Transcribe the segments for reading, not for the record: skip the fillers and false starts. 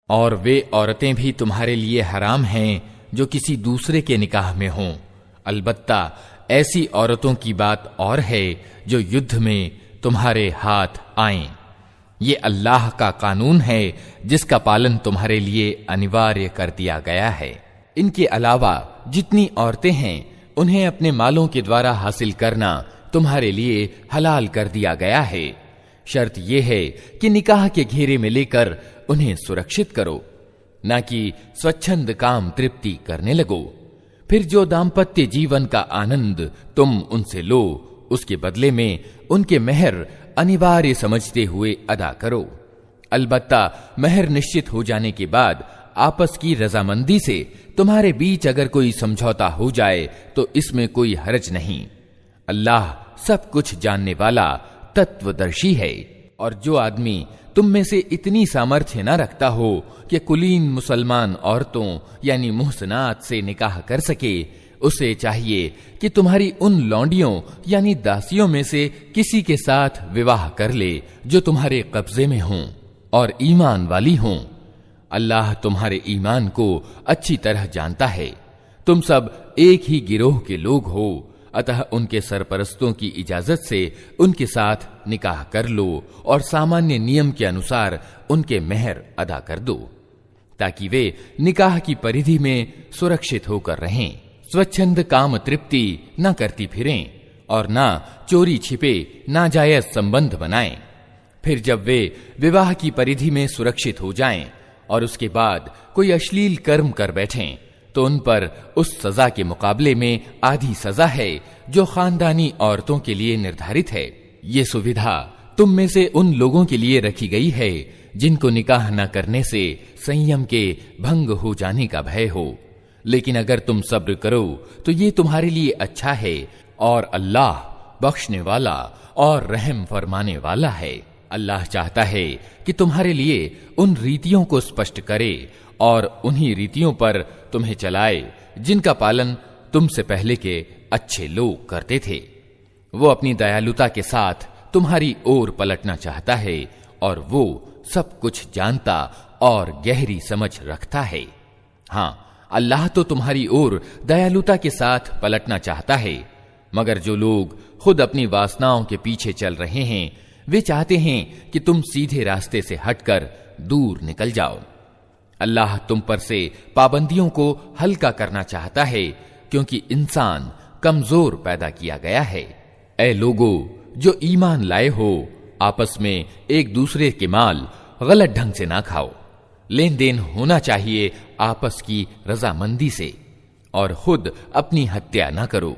और वे औरतें भी तुम्हारे लिए हराम हैं जो किसी दूसरे के निकाह में हों। अलबत्ता ऐसी औरतों की बात और है जो युद्ध में तुम्हारे हाथ आएं। ये अल्लाह का कानून है जिसका पालन तुम्हारे लिए अनिवार्य कर दिया गया है। इनके अलावा जितनी औरतें हैं उन्हें अपने मालों के द्वारा हासिल करना तुम्हारे लिए हलाल कर दिया गया है। शर्त यह है कि निकाह के घेरे में लेकर उन्हें सुरक्षित करो, न कि स्वच्छंद काम तृप्ति करने लगो। फिर जो दाम्पत्य जीवन का आनंद तुम उनसे लो, उसके बदले में उनके मेहर अनिवार्य समझते हुए अदा करो। अलबत्ता मेहर निश्चित हो जाने के बाद आपस की रजामंदी से तुम्हारे बीच अगर कोई समझौता हो जाए तो इसमें कोई हरज नहीं। अल्लाह सब कुछ जानने वाला तत्वदर्शी है। और जो आदमी तुम में से इतनी सामर्थ्य न रखता हो कि कुलीन मुसलमान औरतों यानी मुहसनात से निकाह कर सके, उसे चाहिए कि तुम्हारी उन लौंडियों यानी दासियों में से किसी के साथ विवाह कर ले जो तुम्हारे कब्जे में हों और ईमान वाली हों। अल्लाह तुम्हारे ईमान को अच्छी तरह जानता है। तुम सब एक ही गिरोह के लोग हो, अतः उनके सरपरस्तों की इजाजत से उनके साथ निकाह कर लो और सामान्य नियम के अनुसार उनके मेहर अदा कर दो, ताकि वे निकाह की परिधि में सुरक्षित होकर रहें। स्वच्छंद काम तृप्ति न करती फिरें और न चोरी छिपे नाजायज संबंध बनाएं। फिर जब वे विवाह की परिधि में सुरक्षित हो जाएं और उसके बाद कोई अश्लील कर्म कर बैठें तो उन पर उस सजा के मुकाबले में आधी सजा है जो खानदानी औरतों के लिए निर्धारित है। ये सुविधा तुम में से उन लोगों के लिए रखी गई है जिनको निकाह न करने से संयम के भंग हो जाने का भय हो। लेकिन अगर तुम सब्र करो तो ये तुम्हारे लिए अच्छा है और अल्लाह बख्शने वाला और रहम फरमाने वाला है। अल्लाह चाहता है कि तुम्हारे लिए उन रीतियों को स्पष्ट करे और उन्हीं रीतियों पर तुम्हें चलाए जिनका पालन तुमसे पहले के अच्छे लोग करते थे। वो अपनी दयालुता के साथ तुम्हारी ओर पलटना चाहता है और वो सब कुछ जानता और गहरी समझ रखता है। हाँ, अल्लाह तो तुम्हारी ओर दयालुता के साथ पलटना चाहता है, मगर जो लोग खुद अपनी वासनाओं के पीछे चल रहे हैं वे चाहते हैं कि तुम सीधे रास्ते से हटकर दूर निकल जाओ। अल्लाह तुम पर से पाबंदियों को हल्का करना चाहता है क्योंकि इंसान कमजोर पैदा किया गया है। ऐ लोगो जो ईमान लाए हो, आपस में एक दूसरे के माल गलत ढंग से ना खाओ। लेन देन होना चाहिए आपस की रजामंदी से और खुद अपनी हत्या ना करो।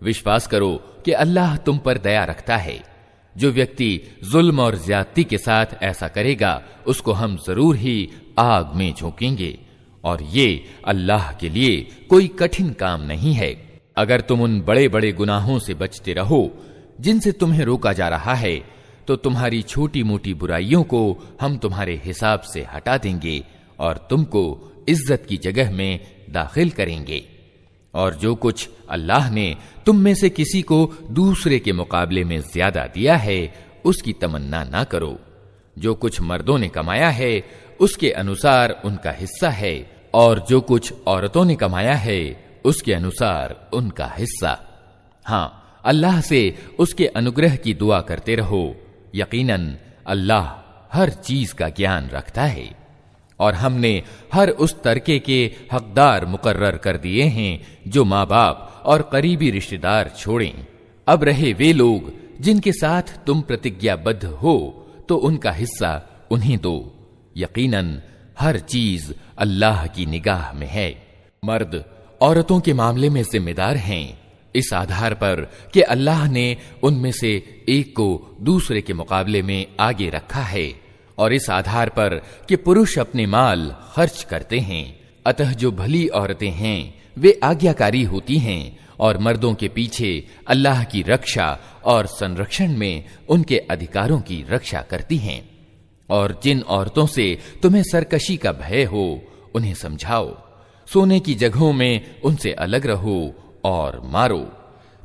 विश्वास करो कि अल्लाह तुम पर दया रखता है। जो व्यक्ति जुल्म और ज्यादती के साथ ऐसा करेगा उसको हम जरूर ही आग में झोंकेंगे और ये अल्लाह के लिए कोई कठिन काम नहीं है। अगर तुम उन बड़े बड़े गुनाहों से बचते रहो जिनसे तुम्हें रोका जा रहा है तो तुम्हारी छोटी मोटी बुराइयों को हम तुम्हारे हिसाब से हटा देंगे और तुमको इज्जत की जगह में दाखिल करेंगे। और जो कुछ अल्लाह ने तुम में से किसी को दूसरे के मुकाबले में ज्यादा दिया है उसकी तमन्ना ना करो। जो कुछ मर्दों ने कमाया है उसके अनुसार उनका हिस्सा है और जो कुछ औरतों ने कमाया है उसके अनुसार उनका हिस्सा। हाँ, अल्लाह से उसके अनुग्रह की दुआ करते रहो। यकीनन अल्लाह हर चीज का ज्ञान रखता है। और हमने हर उस तरके के हकदार मुकर्रर कर दिए हैं जो माँ बाप और करीबी रिश्तेदार छोड़ें। अब रहे वे लोग जिनके साथ तुम प्रतिज्ञाबद्ध हो तो उनका हिस्सा उन्हें दो। यकीनन हर चीज अल्लाह की निगाह में है। मर्द औरतों के मामले में जिम्मेदार हैं इस आधार पर कि अल्लाह ने उनमें से एक को दूसरे के मुकाबले में आगे रखा है और इस आधार पर कि पुरुष अपने माल खर्च करते हैं। अतः जो भली औरतें हैं वे आज्ञाकारी होती हैं और मर्दों के पीछे अल्लाह की रक्षा और संरक्षण में उनके अधिकारों की रक्षा करती हैं। और जिन औरतों से तुम्हें सरकशी का भय हो उन्हें समझाओ। सोने की जगहों में उनसे अलग रहो और मारो।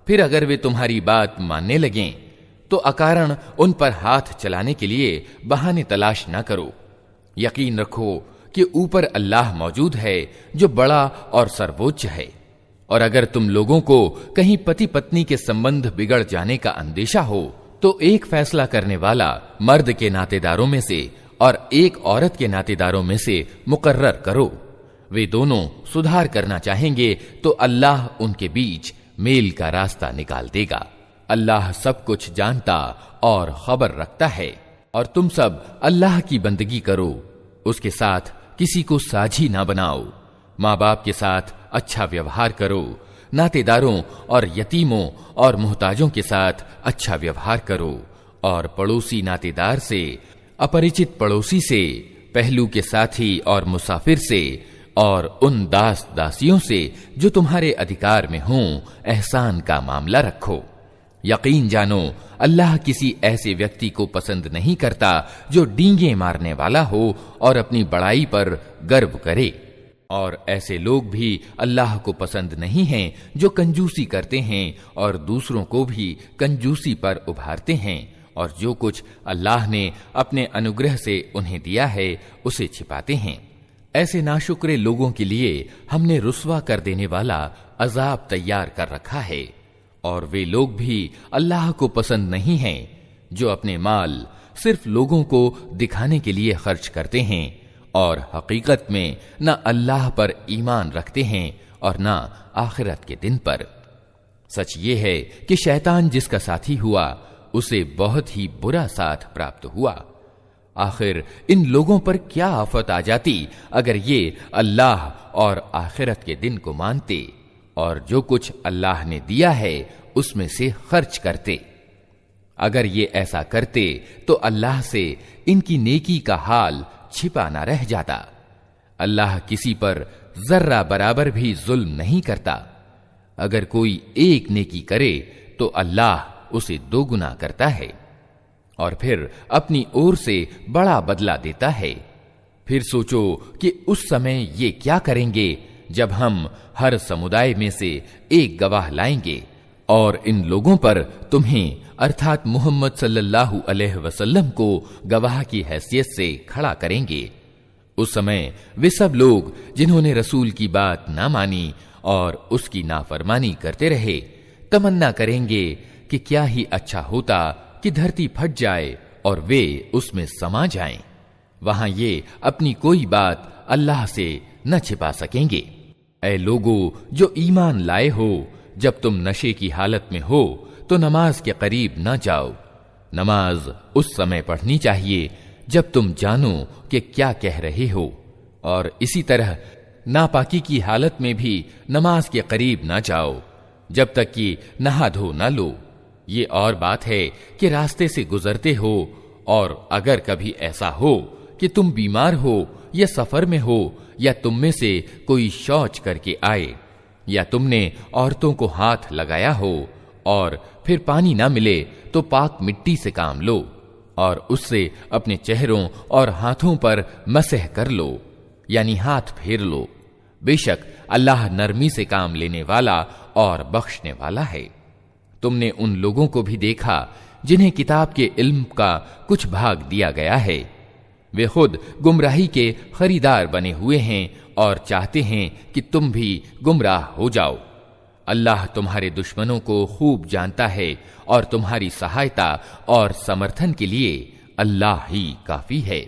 फिर अगर वे तुम्हारी बात मानने लगें तो अकारण उन पर हाथ चलाने के लिए बहाने तलाश न करो। यकीन रखो कि ऊपर अल्लाह मौजूद है जो बड़ा और सर्वोच्च है। और अगर तुम लोगों को कहीं पति पत्नी के संबंध बिगड़ जाने का अंदेशा हो तो एक फैसला करने वाला मर्द के नातेदारों में से और एक औरत के नातेदारों में से मुकर्रर करो। वे दोनों सुधार करना चाहेंगे तो अल्लाह उनके बीच मेल का रास्ता निकाल देगा। अल्लाह सब कुछ जानता और खबर रखता है। और तुम सब अल्लाह की बंदगी करो, उसके साथ किसी को साझी ना बनाओ। माँ बाप के साथ अच्छा व्यवहार करो, नातेदारों और यतीमों और मुहताजों के साथ अच्छा व्यवहार करो, और पड़ोसी नातेदार से, अपरिचित पड़ोसी से, पहलू के साथी और मुसाफिर से और उन दास दासियों से जो तुम्हारे अधिकार में हों एहसान का मामला रखो। यकीन जानो अल्लाह किसी ऐसे व्यक्ति को पसंद नहीं करता जो डींगे मारने वाला हो और अपनी बड़ाई पर गर्व करे। और ऐसे लोग भी अल्लाह को पसंद नहीं हैं जो कंजूसी करते हैं और दूसरों को भी कंजूसी पर उभारते हैं, और जो कुछ अल्लाह ने अपने अनुग्रह से उन्हें दिया है उसे छिपाते हैं। ऐसे नाशुक्रे लोगों के लिए हमने रुस्वा कर देने वाला अजाब तैयार कर रखा है। और वे लोग भी अल्लाह को पसंद नहीं हैं जो अपने माल सिर्फ लोगों को दिखाने के लिए खर्च करते हैं और हकीकत में न अल्लाह पर ईमान रखते हैं और न आखिरत के दिन पर। सच ये है कि शैतान जिसका साथी हुआ उसे बहुत ही बुरा साथ प्राप्त हुआ। आखिर इन लोगों पर क्या आफत आ जाती अगर ये अल्लाह और आखिरत के दिन को मानते और जो कुछ अल्लाह ने दिया है उसमें से खर्च करते। अगर ये ऐसा करते तो अल्लाह से इनकी नेकी का हाल छिपा ना रह जाता। अल्लाह किसी पर जर्रा बराबर भी जुल्म नहीं करता। अगर कोई एक नेकी करे तो अल्लाह उसे दोगुना करता है और फिर अपनी ओर से बड़ा बदला देता है। फिर सोचो कि उस समय ये क्या करेंगे जब हम हर समुदाय में से एक गवाह लाएंगे और इन लोगों पर तुम्हें अर्थात मोहम्मद सल्लल्लाहु अलैहि वसल्लम को गवाह की हैसियत से खड़ा करेंगे। उस समय वे सब लोग जिन्होंने रसूल की बात ना मानी और उसकी नाफरमानी करते रहे तमन्ना करेंगे कि क्या ही अच्छा होता कि धरती फट जाए और वे उसमें समा जाएं। वहां ये अपनी कोई बात अल्लाह से न छिपा सकेंगे। ऐ लोगों जो ईमान लाए हो, जब तुम नशे की हालत में हो तो नमाज के करीब न जाओ। नमाज उस समय पढ़नी चाहिए जब तुम जानो कि क्या कह रहे हो, और इसी तरह नापाकी की हालत में भी नमाज के करीब न जाओ जब तक कि नहा धो न लो। ये और बात है कि रास्ते से गुजरते हो और अगर कभी ऐसा हो कि तुम बीमार हो या सफर में हो या तुम में से कोई शौच करके आए या तुमने औरतों को हाथ लगाया हो और फिर पानी ना मिले तो पाक मिट्टी से काम लो और उससे अपने चेहरों और हाथों पर मसह कर लो, यानी हाथ फेर लो। बेशक अल्लाह नरमी से काम लेने वाला और बख्शने वाला है। तुमने उन लोगों को भी देखा जिन्हें किताब के इल्म का कुछ भाग दिया गया है। वे खुद गुमराही के खरीदार बने हुए हैं और चाहते हैं कि तुम भी गुमराह हो जाओ। अल्लाह तुम्हारे दुश्मनों को खूब जानता है और तुम्हारी सहायता और समर्थन के लिए अल्लाह ही काफी है।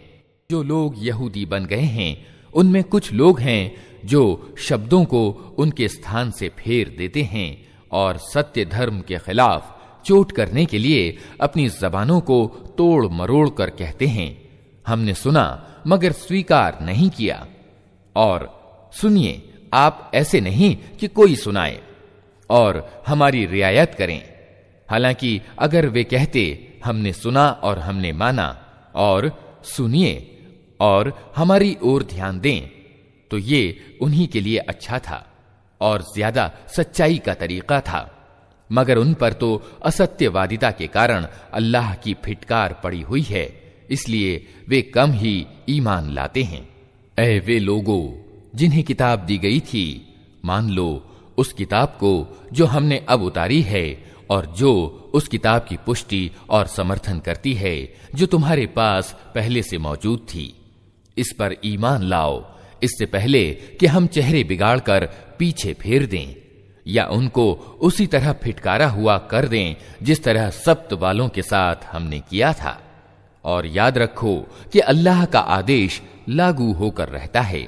जो लोग यहूदी बन गए हैं उनमें कुछ लोग हैं जो शब्दों को उनके स्थान से फेर देते हैं और सत्य धर्म के खिलाफ चोट करने के लिए अपनी जबानों को तोड़ मरोड़ कर कहते हैं, हमने सुना मगर स्वीकार नहीं किया, और सुनिए आप ऐसे नहीं कि कोई सुनाए, और हमारी रियायत करें। हालांकि अगर वे कहते हमने सुना और हमने माना और सुनिए और हमारी ओर ध्यान दें तो ये उन्हीं के लिए अच्छा था और ज्यादा सच्चाई का तरीका था, मगर उन पर तो असत्यवादिता के कारण अल्लाह की फिटकार पड़ी हुई है, इसलिए वे कम ही ईमान लाते हैं। ऐ वे लोगों जिन्हें किताब दी गई थी, मान लो उस किताब को जो हमने अब उतारी है और जो उस किताब की पुष्टि और समर्थन करती है जो तुम्हारे पास पहले से मौजूद थी। इस पर ईमान लाओ इससे पहले कि हम चेहरे बिगाड़कर पीछे फेर दें या उनको उसी तरह फिटकारा हुआ कर दें जिस तरह सब्त वालों के साथ हमने किया था। और याद रखो कि अल्लाह का आदेश लागू होकर रहता है।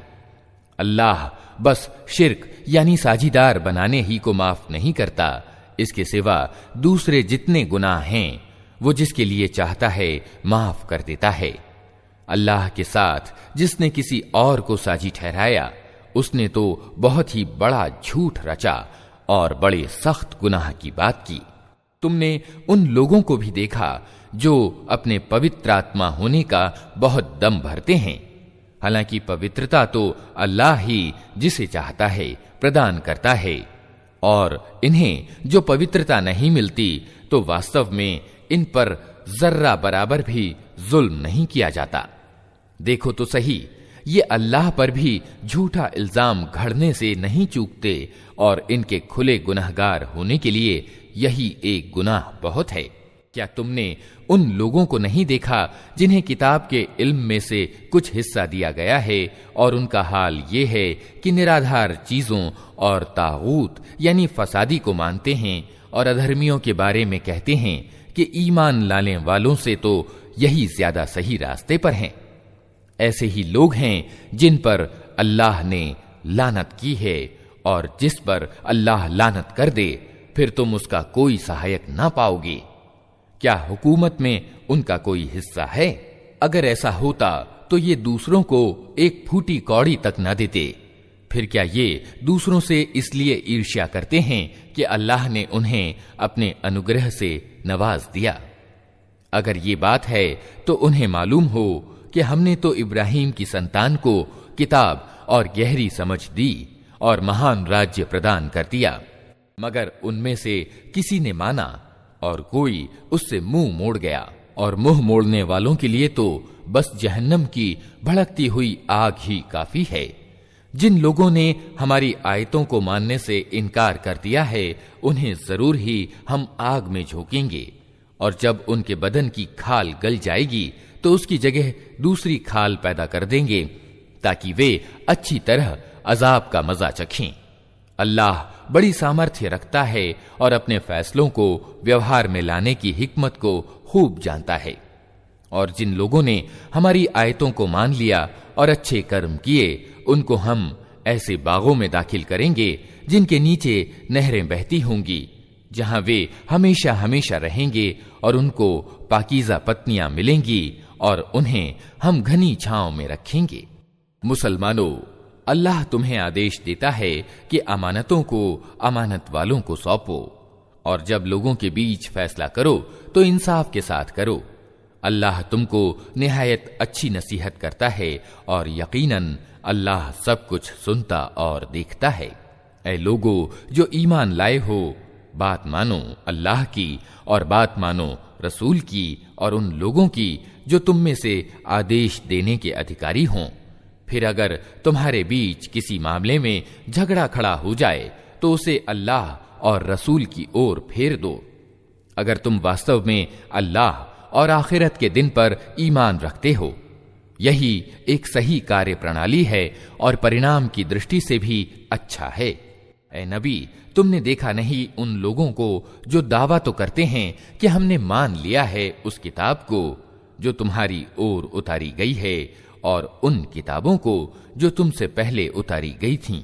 अल्लाह बस शिर्क यानी साझीदार बनाने ही को माफ नहीं करता, इसके सिवा दूसरे जितने गुनाह हैं वो जिसके लिए चाहता है माफ कर देता है। अल्लाह के साथ जिसने किसी और को साझी ठहराया उसने तो बहुत ही बड़ा झूठ रचा और बड़े सख्त गुनाह की बात की। तुमने उन लोगों को भी देखा जो अपने पवित्र आत्मा होने का बहुत दम भरते हैं, हालांकि पवित्रता तो अल्लाह ही जिसे चाहता है प्रदान करता है, और इन्हें जो पवित्रता नहीं मिलती तो वास्तव में इन पर जर्रा बराबर भी जुल्म नहीं किया जाता। देखो तो सही, ये अल्लाह पर भी झूठा इल्जाम घड़ने से नहीं चूकते और इनके खुले गुनहगार होने के लिए यही एक गुनाह बहुत है। क्या तुमने उन लोगों को नहीं देखा जिन्हें किताब के इल्म में से कुछ हिस्सा दिया गया है और उनका हाल ये है कि निराधार चीजों और तागूत यानी फसादी को मानते हैं और अधर्मियों के बारे में कहते हैं कि ईमान लाने वालों से तो यही ज्यादा सही रास्ते पर हैं। ऐसे ही लोग हैं जिन पर अल्लाह ने लानत की है, और जिस पर अल्लाह लानत कर दे फिर तुम उसका कोई सहायक ना पाओगे। क्या हुकूमत में उनका कोई हिस्सा है? अगर ऐसा होता तो ये दूसरों को एक फूटी कौड़ी तक न देते। फिर क्या ये दूसरों से इसलिए ईर्ष्या करते हैं कि अल्लाह ने उन्हें अपने अनुग्रह से नवाज दिया? अगर ये बात है तो उन्हें मालूम हो कि हमने तो इब्राहिम की संतान को किताब और गहरी समझ दी और महान राज्य प्रदान कर दिया, मगर उनमें से किसी ने माना और कोई उससे मुंह मोड़ गया, और मुंह मोड़ने वालों के लिए तो बस जहन्नम की भड़कती हुई आग ही काफी है। जिन लोगों ने हमारी आयतों को मानने से इनकार कर दिया है उन्हें जरूर ही हम आग में झोंकेंगे, और जब उनके बदन की खाल गल जाएगी तो उसकी जगह दूसरी खाल पैदा कर देंगे ताकि वे अच्छी तरह अजाब का मजा चखें। अल्लाह बड़ी सामर्थ्य रखता है और अपने फैसलों को व्यवहार में लाने की हिकमत को खूब जानता है। और जिन लोगों ने हमारी आयतों को मान लिया और अच्छे कर्म किए उनको हम ऐसे बागों में दाखिल करेंगे जिनके नीचे नहरें बहती होंगी, जहां वे हमेशा हमेशा रहेंगे, और उनको पाकीज़ा पत्नियां मिलेंगी और उन्हें हम घनी छांव में रखेंगे। मुसलमानों, अल्लाह तुम्हें आदेश देता है कि अमानतों को अमानत वालों को सौंपो, और जब लोगों के बीच फैसला करो तो इंसाफ के साथ करो। अल्लाह तुमको निहायत अच्छी नसीहत करता है और यकीनन अल्लाह सब कुछ सुनता और देखता है। ऐ लोगो जो ईमान लाए हो, बात मानो अल्लाह की और बात मानो रसूल की और उन लोगों की जो तुम में से आदेश देने के अधिकारी हों। फिर अगर तुम्हारे बीच किसी मामले में झगड़ा खड़ा हो जाए तो उसे अल्लाह और रसूल की ओर फेर दो। अगर तुम वास्तव में अल्लाह और आखिरत के दिन पर ईमान रखते हो, यही एक सही कार्य प्रणाली है और परिणाम की दृष्टि से भी अच्छा है। ऐ नबी, तुमने देखा नहीं उन लोगों को जो दावा तो करते हैं कि हमने मान लिया है उस किताब को जो तुम्हारी ओर उतारी गई है और उन किताबों को जो तुमसे पहले उतारी गई थीं,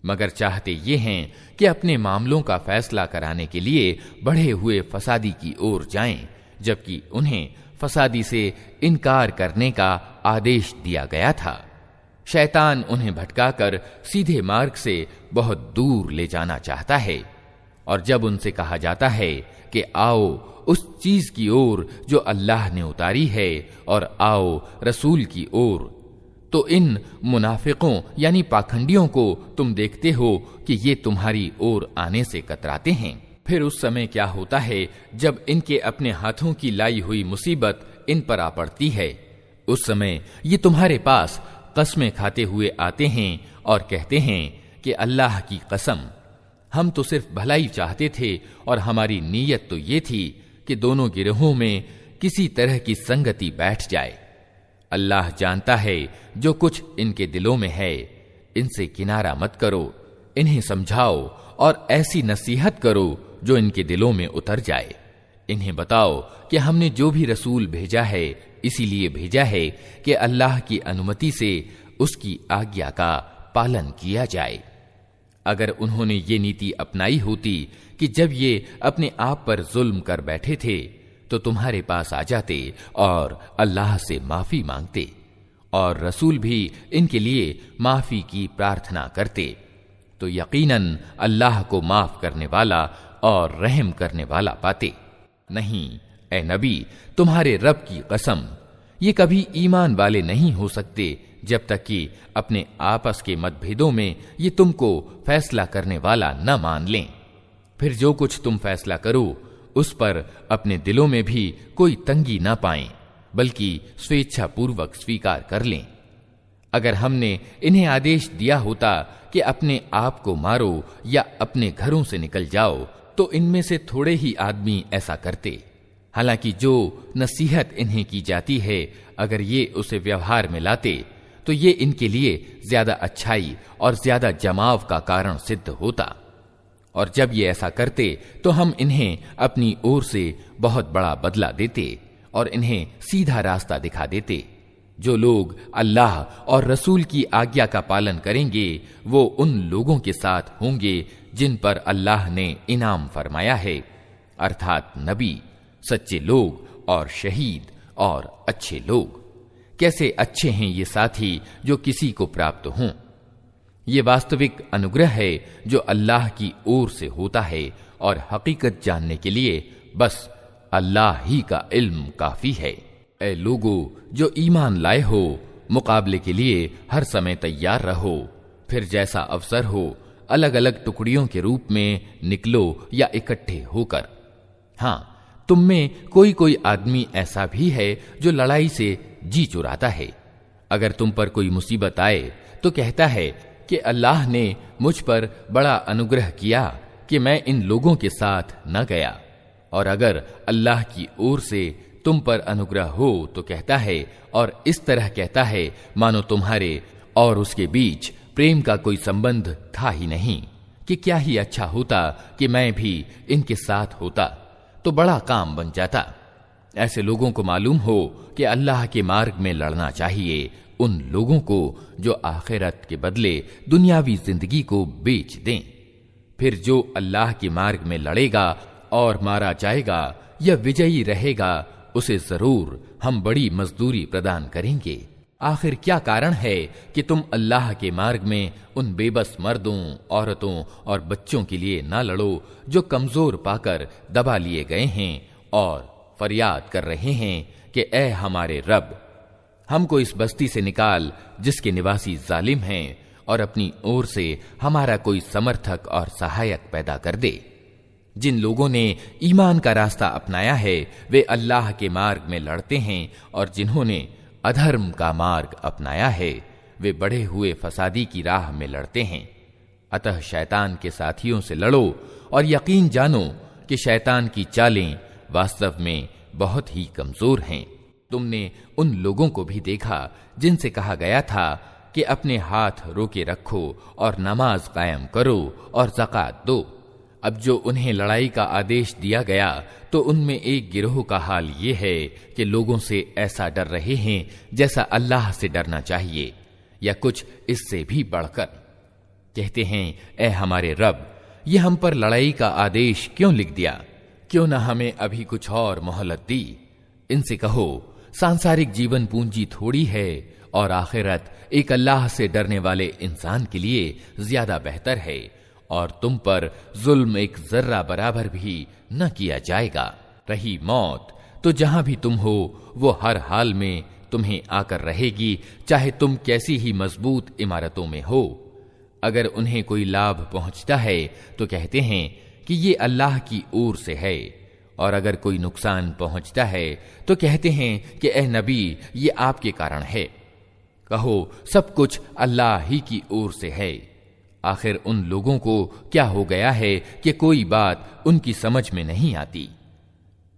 मगर चाहते ये हैं कि अपने मामलों का फैसला कराने के लिए बढ़े हुए फसादी की ओर जाएं, जबकि उन्हें फसादी से इनकार करने का आदेश दिया गया था। शैतान उन्हें भटकाकर सीधे मार्ग से बहुत दूर ले जाना चाहता है, और जब उनसे कहा जाता है कि आओ उस चीज की ओर जो अल्लाह ने उतारी है और आओ रसूल की ओर, तो इन मुनाफिकों यानी पाखंडियों को तुम देखते हो कि ये तुम्हारी ओर आने से कतराते हैं। फिर उस समय क्या होता है जब इनके अपने हाथों की लाई हुई मुसीबत इन पर आ पड़ती है, उस समय ये तुम्हारे पास कस्में खाते हुए आते हैं और कहते हैं कि अल्लाह की कसम, हम तो सिर्फ भलाई चाहते थे और हमारी नीयत तो ये थी कि दोनों गिरोहों में किसी तरह की संगति बैठ जाए। अल्लाह जानता है जो कुछ इनके दिलों में है। इनसे किनारा मत करो, इन्हें समझाओ और ऐसी नसीहत करो जो इनके दिलों में उतर जाए। इन्हें बताओ कि हमने जो भी रसूल भेजा है इसीलिए भेजा है कि अल्लाह की अनुमति से उसकी आज्ञा का पालन किया जाए। अगर उन्होंने ये नीति अपनाई होती कि जब ये अपने आप पर जुल्म कर बैठे थे तो तुम्हारे पास आ जाते और अल्लाह से माफी मांगते और रसूल भी इनके लिए माफी की प्रार्थना करते, तो यकीनन अल्लाह को माफ करने वाला और रहम करने वाला पाते। नहीं ए नबी, तुम्हारे रब की कसम, ये कभी ईमान वाले नहीं हो सकते जब तक कि अपने आपस के मतभेदों में ये तुमको फैसला करने वाला न मान लें। फिर जो कुछ तुम फैसला करो उस पर अपने दिलों में भी कोई तंगी ना पाएं, बल्कि स्वेच्छा पूर्वक स्वीकार कर लें। अगर हमने इन्हें आदेश दिया होता कि अपने आप को मारो या अपने घरों से निकल जाओ, तो इनमें से थोड़े ही आदमी ऐसा करते। हालांकि जो नसीहत इन्हें की जाती है, अगर ये उसे व्यवहार में लाते तो ये इनके लिए ज्यादा अच्छाई और ज्यादा जमाव का कारण सिद्ध होता। और जब ये ऐसा करते तो हम इन्हें अपनी ओर से बहुत बड़ा बदला देते और इन्हें सीधा रास्ता दिखा देते। जो लोग अल्लाह और रसूल की आज्ञा का पालन करेंगे वो उन लोगों के साथ होंगे जिन पर अल्लाह ने इनाम फरमाया है, अर्थात नबी, सच्चे लोग और शहीद और अच्छे लोग। कैसे अच्छे हैं ये साथी जो किसी को प्राप्त हों। ये वास्तविक अनुग्रह है जो अल्लाह की ओर से होता है और हकीकत जानने के लिए बस अल्लाह ही का इल्म काफी है। ऐ लोगो जो ईमान लाए हो, मुकाबले के लिए हर समय तैयार रहो। फिर जैसा अवसर हो अलग अलग टुकड़ियों के रूप में निकलो या इकट्ठे होकर। हाँ, तुम में कोई कोई आदमी ऐसा भी है जो लड़ाई से जी चुराता है। अगर तुम पर कोई मुसीबत आए तो कहता है कि अल्लाह ने मुझ पर बड़ा अनुग्रह किया कि मैं इन लोगों के साथ न गया। और अगर अल्लाह की ओर से तुम पर अनुग्रह हो तो कहता है, और इस तरह कहता है मानो तुम्हारे और उसके बीच प्रेम का कोई संबंध था ही नहीं, कि क्या ही अच्छा होता कि मैं भी इनके साथ होता, तो बड़ा काम बन जाता। ऐसे लोगों को मालूम हो कि अल्लाह के मार्ग में लड़ना चाहिए उन लोगों को जो आखिरत के बदले दुनियावी जिंदगी को बेच दें। फिर जो अल्लाह के मार्ग में लड़ेगा और मारा जाएगा या विजयी रहेगा, उसे जरूर हम बड़ी मजदूरी प्रदान करेंगे। आखिर क्या कारण है कि तुम अल्लाह के मार्ग में उन बेबस मर्दों, औरतों और बच्चों के लिए ना लड़ो जो कमजोर पाकर दबा लिए गए हैं और फरियाद कर रहे हैं कि ऐ हमारे रब, हमको इस बस्ती से निकाल जिसके निवासी जालिम हैं, और अपनी ओर से हमारा कोई समर्थक और सहायक पैदा कर दे। जिन लोगों ने ईमान का रास्ता अपनाया है वे अल्लाह के मार्ग में लड़ते हैं, और जिन्होंने अधर्म का मार्ग अपनाया है वे बढ़े हुए फसादी की राह में लड़ते हैं। अतः शैतान के साथियों से लड़ो और यकीन जानो कि शैतान की चालें वास्तव में बहुत ही कमजोर हैं। तुमने उन लोगों को भी देखा जिनसे कहा गया था कि अपने हाथ रोके रखो और नमाज कायम करो और ज़कात दो। अब जो उन्हें लड़ाई का आदेश दिया गया तो उनमें एक गिरोह का हाल ये है कि लोगों से ऐसा डर रहे हैं जैसा अल्लाह से डरना चाहिए, या कुछ इससे भी बढ़कर। कहते हैं, ऐ हमारे रब, ये हम पर लड़ाई का आदेश क्यों लिख दिया? क्यों न हमें अभी कुछ और मोहलत दी? इनसे कहो, सांसारिक जीवन पूंजी थोड़ी है और आखिरत एक अल्लाह से डरने वाले इंसान के लिए ज्यादा बेहतर है, और तुम पर जुल्म एक जर्रा बराबर भी न किया जाएगा। रही मौत, तो जहां भी तुम हो वो हर हाल में तुम्हें आकर रहेगी, चाहे तुम कैसी ही मजबूत इमारतों में हो। अगर उन्हें कोई लाभ पहुंचता है तो कहते हैं कि ये अल्लाह की ओर से है, और अगर कोई नुकसान पहुंचता है तो कहते हैं कि ए नबी, ये आपके कारण है। कहो, सब कुछ अल्लाह ही की ओर से है। आखिर उन लोगों को क्या हो गया है कि कोई बात उनकी समझ में नहीं आती।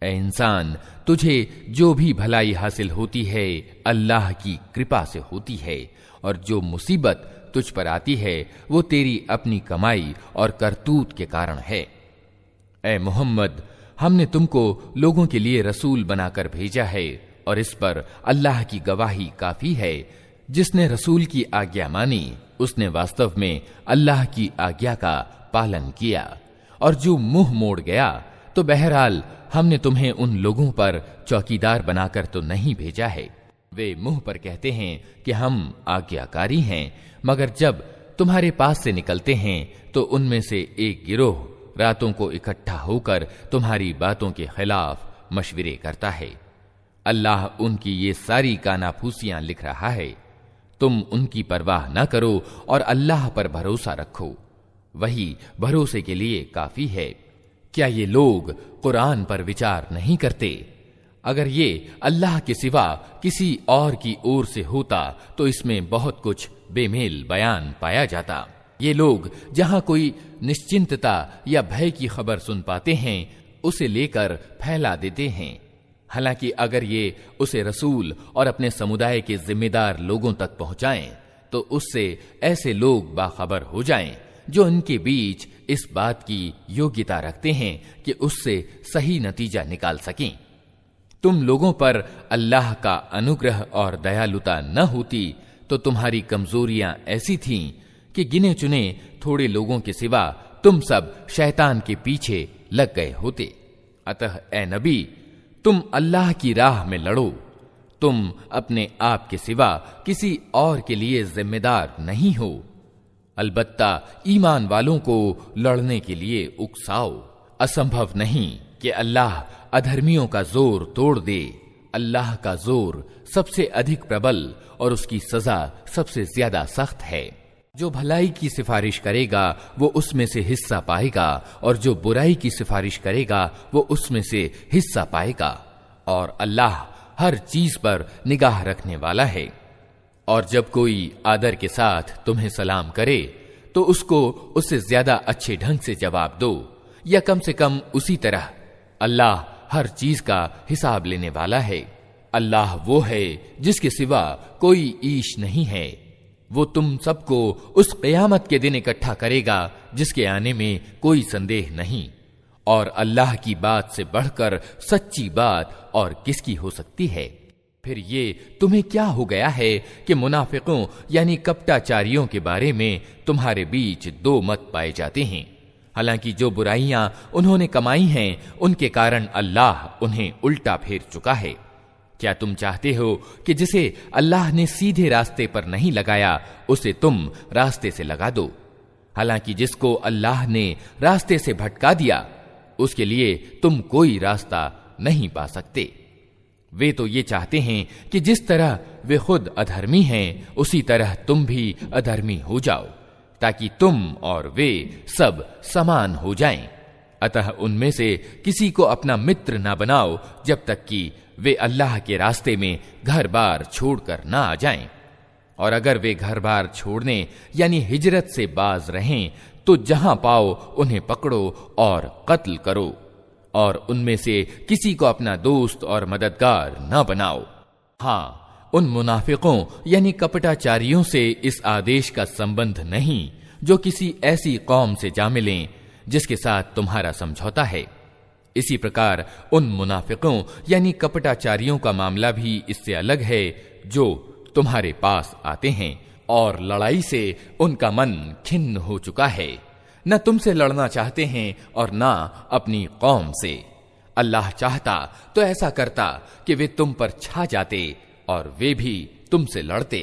ऐ इंसान, तुझे जो भी भलाई हासिल होती है अल्लाह की कृपा से होती है, और जो मुसीबत तुझ पर आती है वो तेरी अपनी कमाई और करतूत के कारण है। ऐ मोहम्मद, हमने तुमको लोगों के लिए रसूल बनाकर भेजा है, और इस पर अल्लाह की गवाही काफी है। जिसने रसूल की आज्ञा मानी उसने वास्तव में अल्लाह की आज्ञा का पालन किया, और जो मुंह मोड़ गया तो बहरहाल हमने तुम्हें उन लोगों पर चौकीदार बनाकर तो नहीं भेजा है। वे मुंह पर कहते हैं कि हम आज्ञाकारी हैं, मगर जब तुम्हारे पास से निकलते हैं तो उनमें से एक गिरोह रातों को इकट्ठा होकर तुम्हारी बातों के खिलाफ मशविरे करता है। अल्लाह उनकी ये सारी कानाफूसियां लिख रहा है। तुम उनकी परवाह न करो और अल्लाह पर भरोसा रखो, वही भरोसे के लिए काफी है। क्या ये लोग कुरान पर विचार नहीं करते? अगर ये अल्लाह के सिवा किसी और की ओर से होता तो इसमें बहुत कुछ बेमेल बयान पाया जाता। ये लोग जहां कोई निश्चिंतता या भय की खबर सुन पाते हैं उसे लेकर फैला देते हैं। हालांकि अगर ये उसे रसूल और अपने समुदाय के जिम्मेदार लोगों तक पहुंचाएं तो उससे ऐसे लोग बाखबर हो जाएं जो इनके बीच इस बात की योग्यता रखते हैं कि उससे सही नतीजा निकाल सकें। तुम लोगों पर अल्लाह का अनुग्रह और दयालुता न होती तो तुम्हारी कमजोरियां ऐसी थीं कि गिने चुने थोड़े लोगों के सिवा तुम सब शैतान के पीछे लग गए होते। अतः ए नबी, तुम अल्लाह की राह में लड़ो। तुम अपने आप के सिवा किसी और के लिए जिम्मेदार नहीं हो। अलबत्ता ईमान वालों को लड़ने के लिए उकसाओ। असंभव नहीं कि अल्लाह अधर्मियों का जोर तोड़ दे। अल्लाह का जोर सबसे अधिक प्रबल और उसकी सजा सबसे ज्यादा सख्त है। जो भलाई की सिफारिश करेगा वो उसमें से हिस्सा पाएगा, और जो बुराई की सिफारिश करेगा वो उसमें से हिस्सा पाएगा, और अल्लाह हर चीज पर निगाह रखने वाला है। और जब कोई आदर के साथ तुम्हें सलाम करे तो उसको उससे ज्यादा अच्छे ढंग से जवाब दो, या कम से कम उसी तरह। अल्लाह हर चीज का हिसाब लेने वाला है। अल्लाह वो है जिसके सिवा कोई ईश नहीं है। वो तुम सबको उस क़यामत के दिन इकट्ठा करेगा जिसके आने में कोई संदेह नहीं, और अल्लाह की बात से बढ़कर सच्ची बात और किसकी हो सकती है। फिर ये तुम्हें क्या हो गया है कि मुनाफिकों यानी कपटाचारियों के बारे में तुम्हारे बीच दो मत पाए जाते हैं। हालांकि जो बुराइयां उन्होंने कमाई हैं उनके कारण अल्लाह उन्हें उल्टा फेर चुका है। क्या तुम चाहते हो कि जिसे अल्लाह ने सीधे रास्ते पर नहीं लगाया उसे तुम रास्ते से लगा दो? हालांकि जिसको अल्लाह ने रास्ते से भटका दिया उसके लिए तुम कोई रास्ता नहीं पा सकते। वे तो ये चाहते हैं कि जिस तरह वे खुद अधर्मी हैं उसी तरह तुम भी अधर्मी हो जाओ, ताकि तुम और वे सब समान हो जाएं। अतः उनमें से किसी को अपना मित्र ना बनाओ जब तक कि वे अल्लाह के रास्ते में घर बार छोड़कर ना आ जाएं। और अगर वे घर बार छोड़ने यानी हिजरत से बाज रहें तो जहां पाओ उन्हें पकड़ो और कत्ल करो, और उनमें से किसी को अपना दोस्त और मददगार न बनाओ। हाँ, उन मुनाफिकों यानी कपटाचारियों से इस आदेश का संबंध नहीं जो किसी ऐसी कौम से जा मिलें जिसके साथ तुम्हारा समझौता है। इसी प्रकार उन मुनाफिकों यानी कपटाचारियों का मामला भी इससे अलग है जो तुम्हारे पास आते हैं और लड़ाई से उनका मन खिन्न हो चुका है। न तुमसे लड़ना चाहते हैं और न अपनी कौम से। अल्लाह चाहता तो ऐसा करता कि वे तुम पर छा जाते और वे भी तुमसे लड़ते।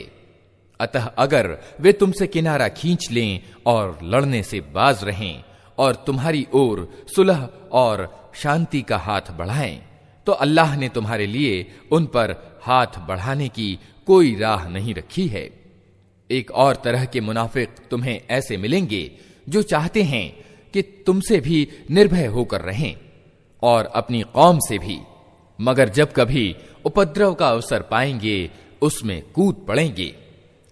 अतः अगर वे तुमसे किनारा खींच लें और लड़ने से बाज रहें और तुम्हारी ओर सुलह और शांति का हाथ बढ़ाएं, तो अल्लाह ने तुम्हारे लिए उन पर हाथ बढ़ाने की कोई राह नहीं रखी है। एक और तरह के मुनाफिक तुम्हें ऐसे मिलेंगे जो चाहते हैं कि तुमसे भी निर्भय होकर रहें और अपनी कौम से भी, मगर जब कभी उपद्रव का अवसर पाएंगे उसमें कूद पड़ेंगे।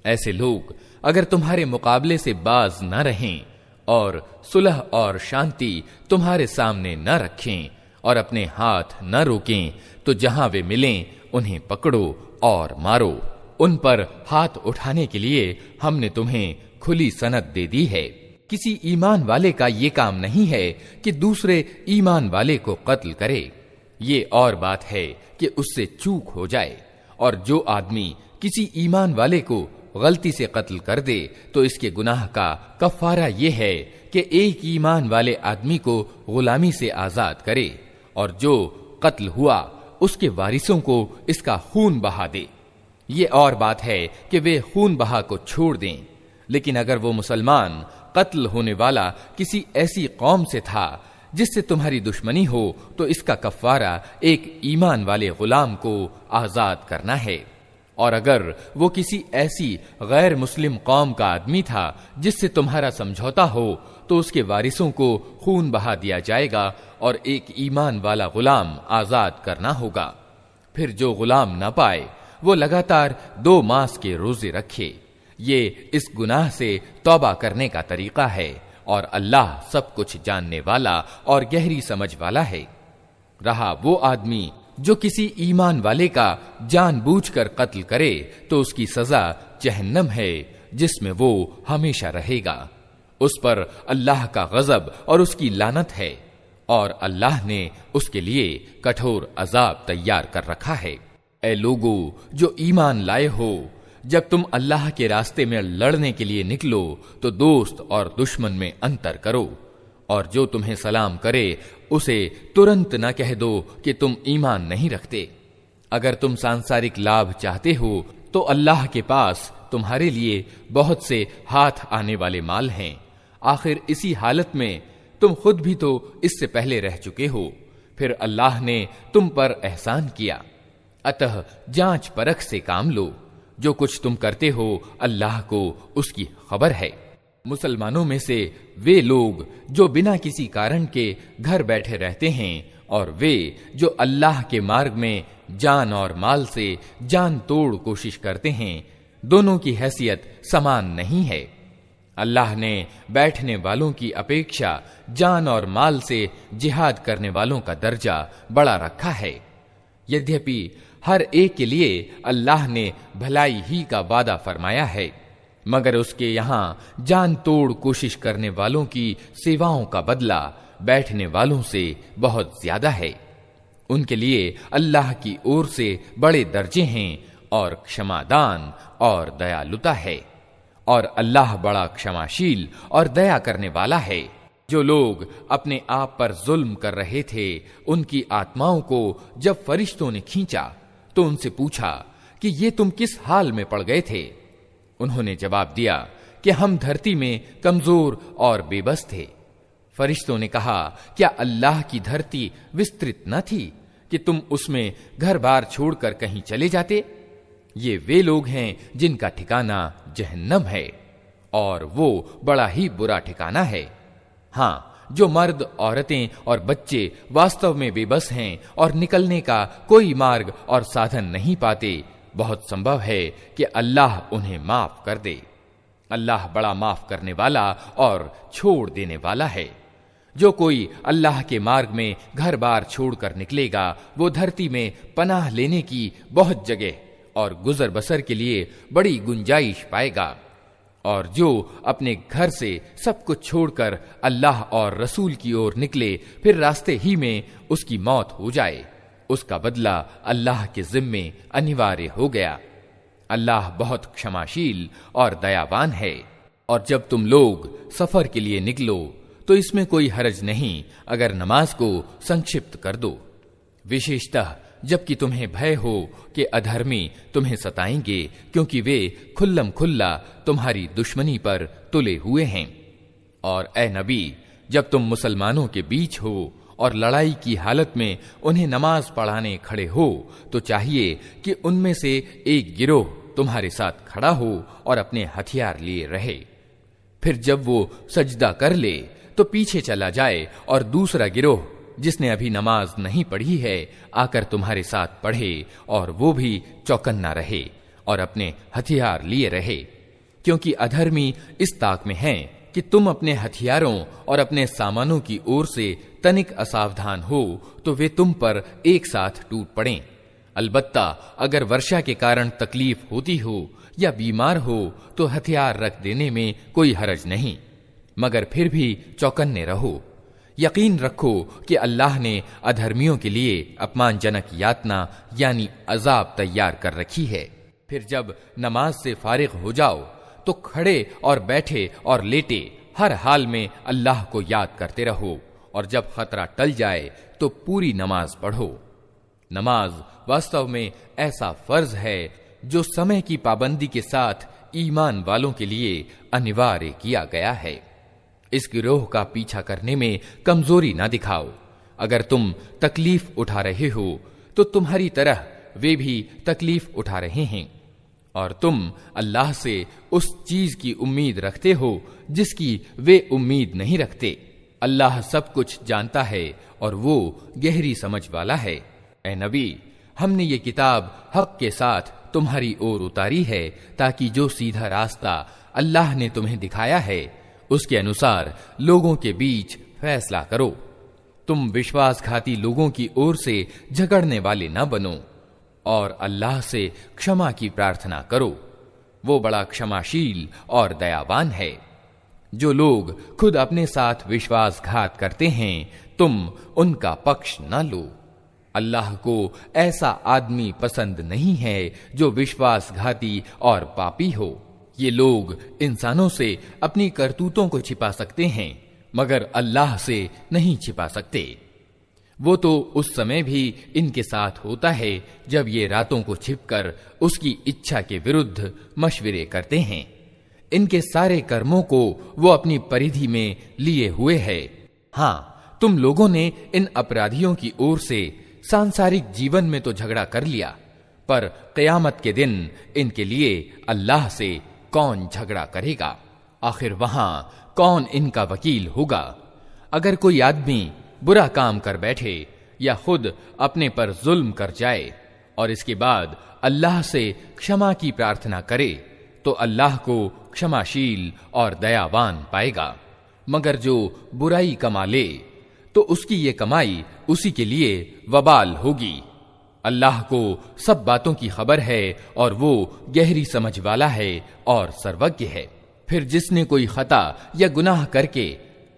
ऐसे लोग अगर तुम्हारे मुकाबले से बाज न रहें और सुलह और शांति तुम्हारे सामने न रखें और अपने हाथ न रोकें, तो जहां वे मिलें उन्हें पकड़ो और मारो। उन पर हाथ उठाने के लिए हमने तुम्हें खुली सनद दे दी है। किसी ईमान वाले का ये काम नहीं है कि दूसरे ईमान वाले को कत्ल करे। ये और बात है कि उससे चूक हो जाए, और जो आदमी किसी ईमान वाले को गलती से कत्ल कर दे तो इसके गुनाह का कफारा ये है कि एक ईमान वाले आदमी को गुलामी से आजाद करे, और जो कत्ल हुआ उसके वारिसों को इसका खून बहा दे। ये और बात है कि वे खून बहा को छोड़ दें। लेकिन अगर वो मुसलमान कत्ल होने वाला किसी ऐसी कौम से था जिससे तुम्हारी दुश्मनी हो, तो इसका कफारा एक ईमान वाले गुलाम को आजाद करना है। और अगर वो किसी ऐसी गैर मुस्लिम कौम का आदमी था जिससे तुम्हारा समझौता हो, तो उसके वारिसों को खून बहा दिया जाएगा और एक ईमान वाला गुलाम आजाद करना होगा। फिर जो गुलाम न पाए वो लगातार 2 मास के रोजे रखे। ये इस गुनाह से तौबा करने का तरीका है, और अल्लाह सब कुछ जानने वाला और गहरी समझ वाला है। रहा वो आदमी जो किसी ईमान वाले का जानबूझकर कत्ल करे, तो उसकी सजा जहन्नम है, जिसमें वो हमेशा रहेगा। उस पर अल्लाह का गजब और उसकी लानत है, और अल्लाह ने उसके लिए कठोर अजाब तैयार कर रखा है। ऐ लोगो जो ईमान लाए हो, जब तुम अल्लाह के रास्ते में लड़ने के लिए निकलो तो दोस्त और दुश्मन में अंतर करो, और जो तुम्हें सलाम करे उसे तुरंत न कह दो कि तुम ईमान नहीं रखते। अगर तुम सांसारिक लाभ चाहते हो तो अल्लाह के पास तुम्हारे लिए बहुत से हाथ आने वाले माल हैं। आखिर इसी हालत में तुम खुद भी तो इससे पहले रह चुके हो, फिर अल्लाह ने तुम पर एहसान किया। अतः जांच परख से काम लो। जो कुछ तुम करते हो अल्लाह को उसकी खबर है। मुसलमानों में से वे लोग जो बिना किसी कारण के घर बैठे रहते हैं, और वे जो अल्लाह के मार्ग में जान और माल से जान तोड़ कोशिश करते हैं, दोनों की हैसियत समान नहीं है। अल्लाह ने बैठने वालों की अपेक्षा जान और माल से जिहाद करने वालों का दर्जा बड़ा रखा है। यद्यपि हर एक के लिए अल्लाह ने भलाई ही का वादा फरमाया है, मगर उसके यहाँ जान तोड़ कोशिश करने वालों की सेवाओं का बदला बैठने वालों से बहुत ज्यादा है। उनके लिए अल्लाह की ओर से बड़े दर्जे हैं, और क्षमादान और दयालुता है, और अल्लाह बड़ा क्षमाशील और दया करने वाला है। जो लोग अपने आप पर जुल्म कर रहे थे, उनकी आत्माओं को जब फरिश्तों ने खींचा तो उनसे पूछा कि ये तुम किस हाल में पड़ गए थे। उन्होंने जवाब दिया कि हम धरती में कमजोर और बेबस थे। फरिश्तों ने कहा, क्या अल्लाह की धरती विस्तृत न थी कि तुम उसमें घर बार छोड़कर कहीं चले जाते? ये वे लोग हैं जिनका ठिकाना जहन्नम है, और वो बड़ा ही बुरा ठिकाना है। हाँ, जो मर्द, औरतें और बच्चे वास्तव में बेबस हैं और निकलने का कोई मार्ग और साधन नहीं पाते, बहुत संभव है कि अल्लाह उन्हें माफ कर दे। अल्लाह बड़ा माफ करने वाला और छोड़ देने वाला है। जो कोई अल्लाह के मार्ग में घर बार छोड़कर निकलेगा, वो धरती में पनाह लेने की बहुत जगह और गुजर बसर के लिए बड़ी गुंजाइश पाएगा। और जो अपने घर से सब कुछ छोड़कर अल्लाह और रसूल की ओर निकले, फिर रास्ते ही में उसकी मौत हो जाए, उसका बदला अल्लाह के जिम्मे अनिवार्य हो गया। अल्लाह बहुत क्षमाशील और दयावान है। और जब तुम लोग सफर के लिए निकलो तो इसमें कोई हरज नहीं अगर नमाज को संक्षिप्त कर दो, विशेषतः जबकि तुम्हें भय हो कि अधर्मी तुम्हें सताएंगे, क्योंकि वे खुल्लम खुल्ला तुम्हारी दुश्मनी पर तुले हुए हैं। और ए नबी, जब तुम मुसलमानों के बीच हो और लड़ाई की हालत में उन्हें नमाज पढ़ाने खड़े हो, तो चाहिए कि उनमें से एक गिरोह तुम्हारे साथ खड़ा हो और अपने हथियार लिए रहे। फिर जब वो सजदा कर ले तो पीछे चला जाए, और दूसरा गिरोह जिसने अभी नमाज नहीं पढ़ी है आकर तुम्हारे साथ पढ़े, और वो भी चौकन्ना रहे और अपने हथियार लिए रहे, क्योंकि अधर्मी इस ताक में हैं कि तुम अपने हथियारों और अपने सामानों की ओर से तनिक असावधान हो तो वे तुम पर एक साथ टूट पड़ें। अलबत्ता अगर वर्षा के कारण तकलीफ होती हो या बीमार हो तो हथियार रख देने में कोई हरज नहीं, मगर फिर भी चौकन्ने रहो। यकीन रखो कि अल्लाह ने अधर्मियों के लिए अपमानजनक यातना यानी अजाब तैयार कर रखी है। फिर जब नमाज से फारिग हो जाओ तो खड़े और बैठे और लेटे हर हाल में अल्लाह को याद करते रहो, और जब खतरा टल जाए तो पूरी नमाज पढ़ो। नमाज वास्तव में ऐसा फर्ज है जो समय की पाबंदी के साथ ईमान वालों के लिए अनिवार्य किया गया है। इस गिरोह का पीछा करने में कमजोरी ना दिखाओ। अगर तुम तकलीफ उठा रहे हो तो तुम्हारी तरह वे भी तकलीफ उठा रहे हैं, और तुम अल्लाह से उस चीज की उम्मीद रखते हो जिसकी वे उम्मीद नहीं रखते। अल्लाह सब कुछ जानता है और वो गहरी समझ वाला है। ए नबी, हमने ये किताब हक के साथ तुम्हारी ओर उतारी है ताकि जो सीधा रास्ता अल्लाह ने तुम्हें दिखाया है उसके अनुसार लोगों के बीच फैसला करो। तुम विश्वासघाती लोगों की ओर से झगड़ने वाले न बनो और अल्लाह से क्षमा की प्रार्थना करो। वो बड़ा क्षमाशील और दयावान है। जो लोग खुद अपने साथ विश्वासघात करते हैं तुम उनका पक्ष न लो। अल्लाह को ऐसा आदमी पसंद नहीं है जो विश्वासघाती और पापी हो। ये लोग इंसानों से अपनी करतूतों को छिपा सकते हैं मगर अल्लाह से नहीं छिपा सकते। वो तो उस समय भी इनके साथ होता है जब ये रातों को छिपकर उसकी इच्छा के विरुद्ध मशविरे करते हैं। इनके सारे कर्मों को वो अपनी परिधि में लिए हुए है। हाँ, तुम लोगों ने इन अपराधियों की ओर से सांसारिक जीवन में तो झगड़ा कर लिया, पर क़यामत के दिन इनके लिए अल्लाह से कौन झगड़ा करेगा? आखिर वहां कौन इनका वकील होगा? अगर कोई आदमी बुरा काम कर बैठे या खुद अपने पर जुल्म कर जाए और इसके बाद अल्लाह से क्षमा की प्रार्थना करे तो अल्लाह को क्षमाशील और दयावान पाएगा। मगर जो बुराई कमा ले तो उसकी ये कमाई उसी के लिए वबाल होगी। अल्लाह को सब बातों की खबर है और वो गहरी समझ वाला है और सर्वज्ञ है। फिर जिसने कोई खता या गुनाह करके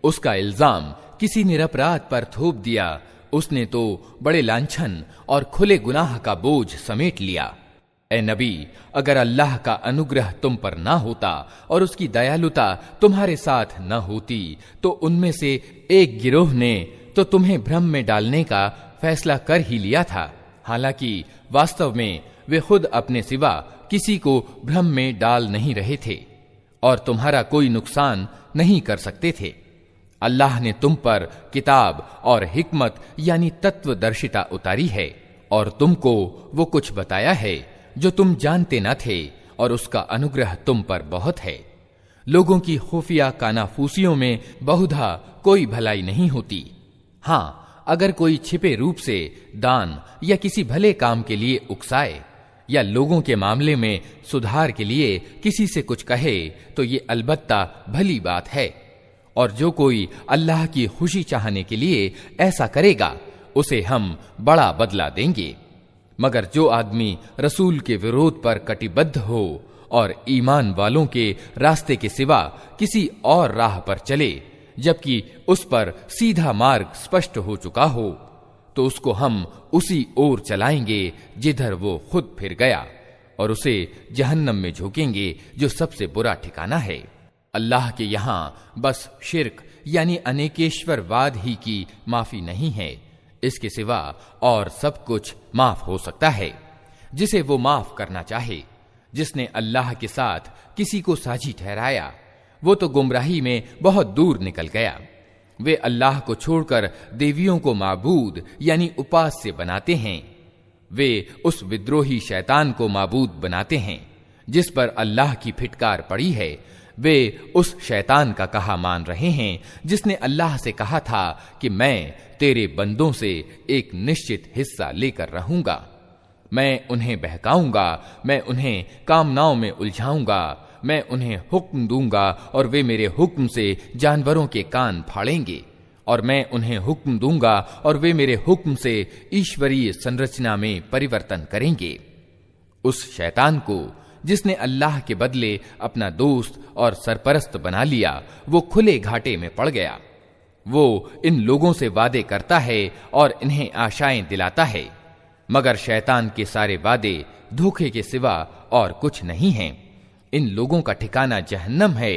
उसका इल्जाम किसी निरपराध पर थोप दिया, उसने तो बड़े लांछन और खुले गुनाह का बोझ समेट लिया। ए नबी, अगर अल्लाह का अनुग्रह तुम पर ना होता और उसकी दयालुता तुम्हारे साथ न होती तो उनमें से एक गिरोह ने तो तुम्हें भ्रम में डालने का फैसला कर ही लिया था। हालांकि वास्तव में वे खुद अपने सिवा किसी को भ्रम में डाल नहीं रहे थे और तुम्हारा कोई नुकसान नहीं कर सकते थे। अल्लाह ने तुम पर किताब और हिकमत यानी तत्वदर्शिता उतारी है और तुमको वो कुछ बताया है जो तुम जानते न थे, और उसका अनुग्रह तुम पर बहुत है। लोगों की खुफिया कानाफूसियों में बहुधा कोई भलाई नहीं होती। हाँ, अगर कोई छिपे रूप से दान या किसी भले काम के लिए उकसाए या लोगों के मामले में सुधार के लिए किसी से कुछ कहे तो ये अलबत्ता भली बात है, और जो कोई अल्लाह की खुशी चाहने के लिए ऐसा करेगा उसे हम बड़ा बदला देंगे। मगर जो आदमी रसूल के विरोध पर कटिबद्ध हो और ईमान वालों के रास्ते के सिवा किसी और राह पर चले जबकि उस पर सीधा मार्ग स्पष्ट हो चुका हो, तो उसको हम उसी ओर चलाएंगे जिधर वो खुद फिर गया, और उसे जहन्नम में झोंकेंगे जो सबसे बुरा ठिकाना है। अल्लाह के यहाँ बस शिर्क यानी अनेकेश्वरवाद ही की माफी नहीं है, इसके सिवा और सब कुछ माफ हो सकता है जिसे वो माफ करना चाहे। जिसने अल्लाह के साथ किसी को साझी ठहराया वो तो गुमराही में बहुत दूर निकल गया। वे अल्लाह को छोड़कर देवियों को माबूद यानी उपास्य बनाते हैं। वे उस विद्रोही शैतान को माबूद बनाते हैं जिस पर अल्लाह की फिटकार पड़ी है। वे उस शैतान का कहा मान रहे हैं जिसने अल्लाह से कहा था कि मैं तेरे बंदों से एक निश्चित हिस्सा लेकर रहूंगा, मैं उन्हें बहकाऊंगा, मैं उन्हें कामनाओं में उलझाऊंगा, मैं उन्हें हुक्म दूंगा और वे मेरे हुक्म से जानवरों के कान फाड़ेंगे, और मैं उन्हें हुक्म दूंगा और वे मेरे हुक्म से ईश्वरीय संरचना में परिवर्तन करेंगे। उस शैतान को जिसने अल्लाह के बदले अपना दोस्त और सरपरस्त बना लिया, वो खुले घाटे में पड़ गया। वो इन लोगों से वादे करता है और इन्हें आशाएं दिलाता है, मगर शैतान के सारे वादे धोखे के सिवा और कुछ नहीं हैं। इन लोगों का ठिकाना जहन्नम है,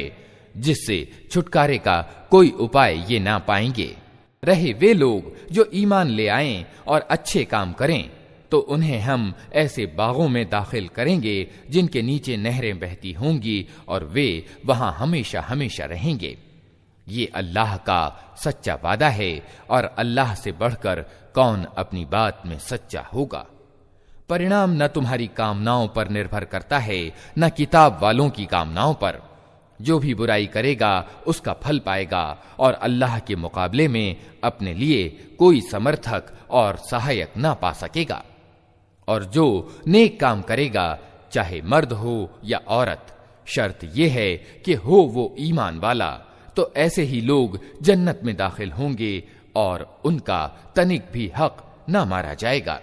जिससे छुटकारे का कोई उपाय ये ना पाएंगे। रहे वे लोग जो ईमान ले आएं और अच्छे काम करें, तो उन्हें हम ऐसे बागों में दाखिल करेंगे जिनके नीचे नहरें बहती होंगी, और वे वहां हमेशा हमेशा रहेंगे। ये अल्लाह का सच्चा वादा है, और अल्लाह से बढ़कर कौन अपनी बात में सच्चा होगा। परिणाम न तुम्हारी कामनाओं पर निर्भर करता है, न किताब वालों की कामनाओं पर। जो भी बुराई करेगा उसका फल पाएगा, और अल्लाह के मुकाबले में अपने लिए कोई समर्थक और सहायक ना पा सकेगा। और जो नेक काम करेगा, चाहे मर्द हो या औरत, शर्त यह है कि हो वो ईमान वाला, तो ऐसे ही लोग जन्नत में दाखिल होंगे और उनका तनिक भी हक न मारा जाएगा।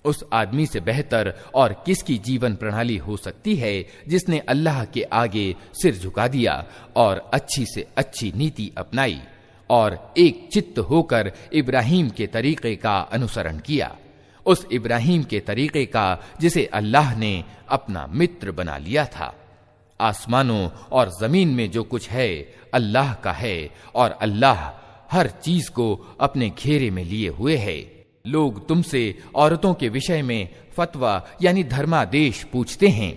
उस आदमी से बेहतर और किसकी जीवन प्रणाली हो सकती है जिसने अल्लाह के आगे सिर झुका दिया और अच्छी से अच्छी नीति अपनाई और एक चित्त होकर इब्राहिम के तरीके का अनुसरण किया, उस इब्राहिम के तरीके का जिसे अल्लाह ने अपना मित्र बना लिया था। आसमानों और जमीन में जो कुछ है अल्लाह का है, और अल्लाह हर चीज को अपने घेरे में लिए हुए है। लोग तुमसे औरतों के विषय में फतवा यानी धर्मादेश पूछते हैं।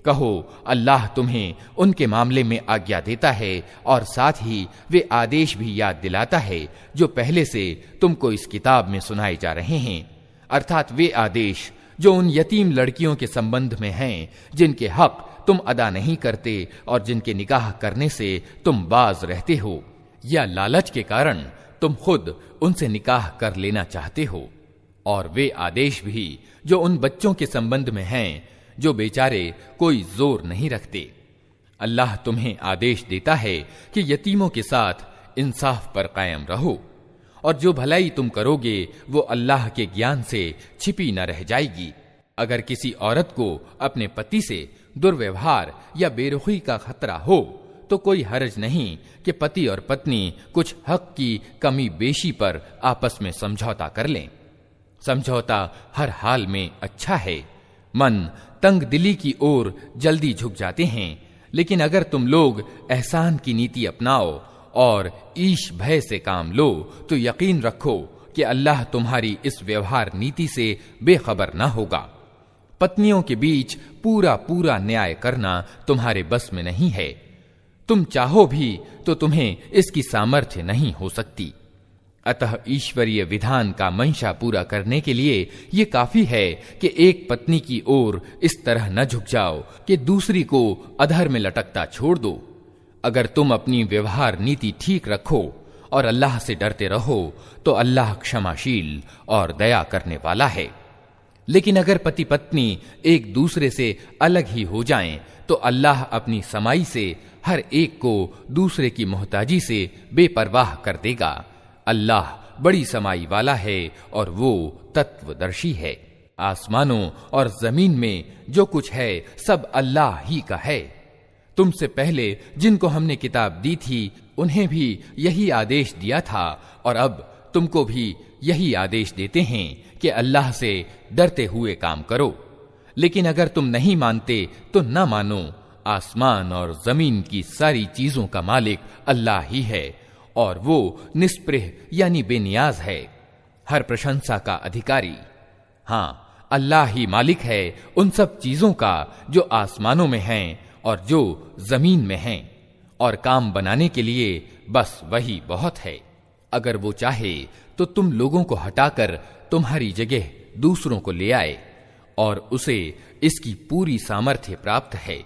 कहो, अल्लाह तुम्हें उनके मामले में आज्ञा देता है और साथ ही वे आदेश भी याद दिलाता है जो पहले से तुमको इस किताब में सुनाए जा रहे हैं, अर्थात वे आदेश जो उन यतीम लड़कियों के संबंध में हैं जिनके हक तुम अदा नहीं करते और जिनके निकाह करने से तुम बाज रहते हो, या लालच के कारण तुम खुद उनसे निकाह कर लेना चाहते हो, और वे आदेश भी जो उन बच्चों के संबंध में हैं जो बेचारे कोई जोर नहीं रखते। अल्लाह तुम्हें आदेश देता है कि यतीमों के साथ इंसाफ पर कायम रहो, और जो भलाई तुम करोगे वो अल्लाह के ज्ञान से छिपी न रह जाएगी। अगर किसी औरत को अपने पति से दुर्व्यवहार या बेरुखी का खतरा हो तो कोई हर्ज नहीं कि पति और पत्नी कुछ हक की कमी बेशी पर आपस में समझौता कर लें। समझौता हर हाल में अच्छा है। मन तंग दिली की ओर जल्दी झुक जाते हैं, लेकिन अगर तुम लोग एहसान की नीति अपनाओ और ईश भय से काम लो तो यकीन रखो कि अल्लाह तुम्हारी इस व्यवहार नीति से बेखबर न होगा। पत्नियों के बीच पूरा पूरा न्याय करना तुम्हारे बस में नहीं है। तुम चाहो भी तो तुम्हें इसकी सामर्थ्य नहीं हो सकती। अतः ईश्वरीय विधान का मंशा पूरा करने के लिए ये काफी है कि एक पत्नी की ओर इस तरह न झुक जाओ कि दूसरी को अधर में लटकता छोड़ दो। अगर तुम अपनी व्यवहार नीति ठीक रखो और अल्लाह से डरते रहो तो अल्लाह क्षमाशील और दया करने वाला है। लेकिन अगर पति पत्नी एक दूसरे से अलग ही हो जाएं, तो अल्लाह अपनी समाई से हर एक को दूसरे की मोहताजी से बेपरवाह कर देगा। अल्लाह बड़ी समाई वाला है और वो तत्वदर्शी है। आसमानों और जमीन में जो कुछ है सब अल्लाह ही का है। तुमसे पहले जिनको हमने किताब दी थी उन्हें भी यही आदेश दिया था, और अब तुमको भी यही आदेश देते हैं कि अल्लाह से डरते हुए काम करो। लेकिन अगर तुम नहीं मानते तो न मानो। आसमान और जमीन की सारी चीजों का मालिक अल्लाह ही है, और वो निस्पृह यानी बेनियाज है, हर प्रशंसा का अधिकारी। हाँ, अल्लाह ही मालिक है उन सब चीजों का जो आसमानों में हैं और जो जमीन में हैं, और काम बनाने के लिए बस वही बहुत है। अगर वो चाहे तो तुम लोगों को हटाकर तुम्हारी जगह दूसरों को ले आए, और उसे इसकी पूरी सामर्थ्य प्राप्त है।